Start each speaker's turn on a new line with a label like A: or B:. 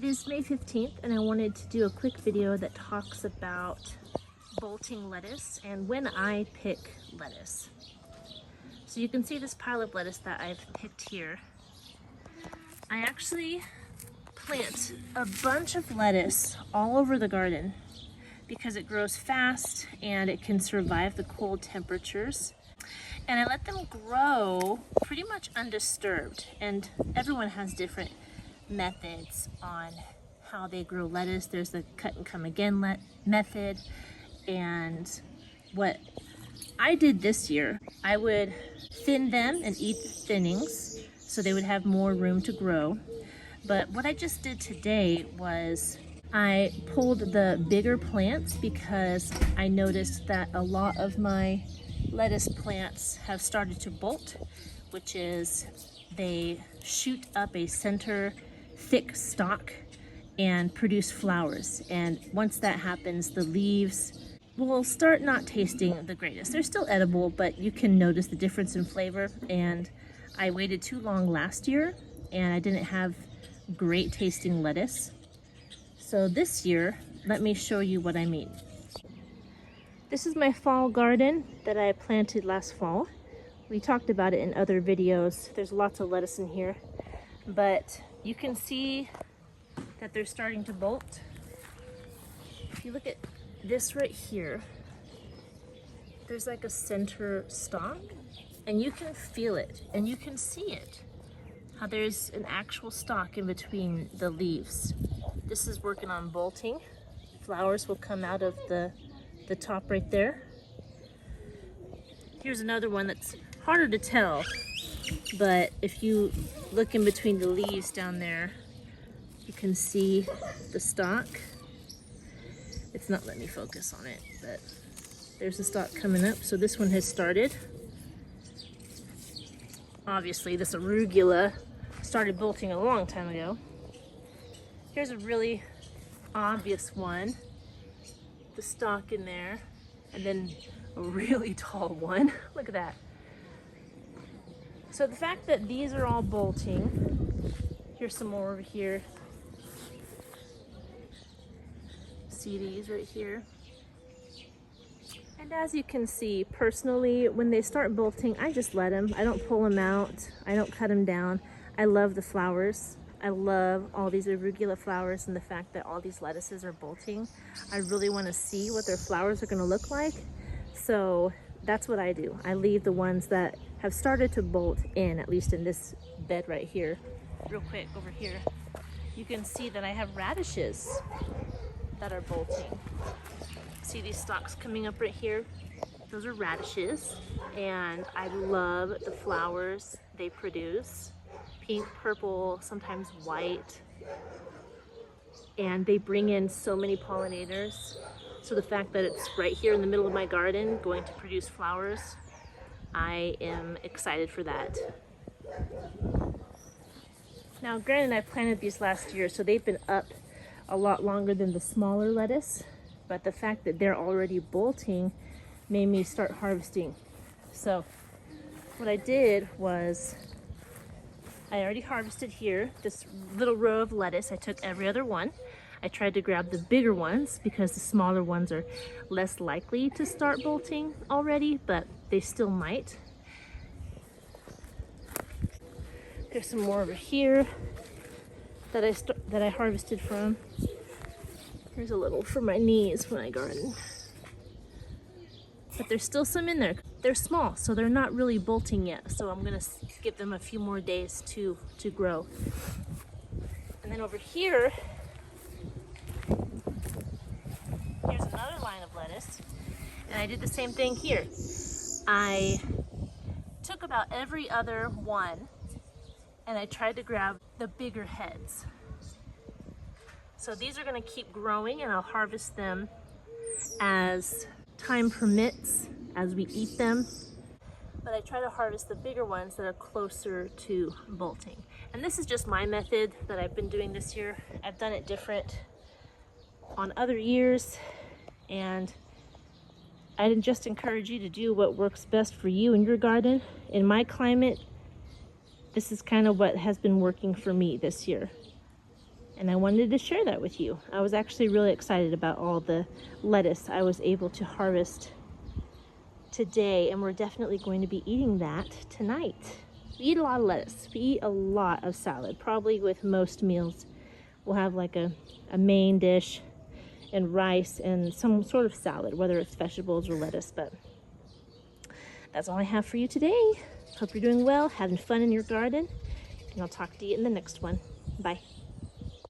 A: It is May 15th and I wanted to do a quick video that talks about bolting lettuce and when I pick lettuce. So you can see this pile of lettuce that I've picked here. I actually plant a bunch of lettuce all over the garden because it grows fast and it can survive the cold temperatures. And I let them grow pretty much undisturbed, and everyone has different methods on how they grow lettuce. There's the cut and come again method, and what I did this year, I would thin them and eat the thinnings so they would have more room to grow. But what I just did today was I pulled the bigger plants because I noticed that a lot of my lettuce plants have started to bolt, which is they shoot up a center thick stalk and produce flowers. And once that happens, the leaves will start not tasting the greatest. They're still edible, but you can notice the difference in flavor. And I waited too long last year and I didn't have great tasting lettuce. So this year, let me show you what I mean. This is my fall garden that I planted last fall. We talked about it in other videos. There's lots of lettuce in here, but you can see that they're starting to bolt. If you look at this right here, there's like a center stalk and you can feel it and you can see it, how there's an actual stalk in between the leaves. This is working on bolting. Flowers will come out of the top right there. Here's another one that's harder to tell, but if you look in between the leaves down there, you can see the stalk. It's not letting me focus on it, but there's a stalk coming up. So this one has started. Obviously this arugula started bolting a long time ago. Here's a really obvious one. The stalk in there, and then a really tall one. Look at that. So the fact that these are all bolting, here's some more over here. See these right here. And as you can see, personally, when they start bolting, I just let them. I don't pull them out. I don't cut them down. I love the flowers. I love all these arugula flowers and the fact that all these lettuces are bolting. I really want to see what their flowers are going to look like. So that's what I do. I leave the ones that have started to bolt in, at least in this bed right here. Real quick, over here, you can see that I have radishes that are bolting. See these stalks coming up right here? Those are radishes, and I love the flowers they produce. Pink, purple, sometimes white, and they bring in so many pollinators. So the fact that it's right here in the middle of my garden going to produce flowers, I am excited for that. Now granted, I planted these last year, so they've been up a lot longer than the smaller lettuce, but the fact that they're already bolting made me start harvesting. So what I did was I already harvested here, this little row of lettuce. I took every other one. I tried to grab the bigger ones because the smaller ones are less likely to start bolting already, but they still might. There's some more over here that I harvested from. Here's a little for my knees when I garden. But there's still some in there. They're small, so they're not really bolting yet. So I'm gonna give them a few more days to grow. And then over here, here's another line of lettuce. And I did the same thing here. I took about every other one and I tried to grab the bigger heads. So these are gonna keep growing and I'll harvest them as time permits as we eat them, but I try to harvest the bigger ones that are closer to bolting. And this is just my method that I've been doing this year. I've done it different on other years, and I just encourage you to do what works best for you in your garden. In my climate, this is kind of what has been working for me this year. and I wanted to share that with you. I was actually really excited about all the lettuce I was able to harvest today, and we're definitely going to be eating that tonight. We eat a lot of lettuce. We eat a lot of salad. Probably with most meals, we'll have like a main dish and rice and some sort of salad, whether it's vegetables or lettuce. But that's all I have for you today. Hope you're doing well, having fun in your garden, and I'll talk to you in the next one. Bye.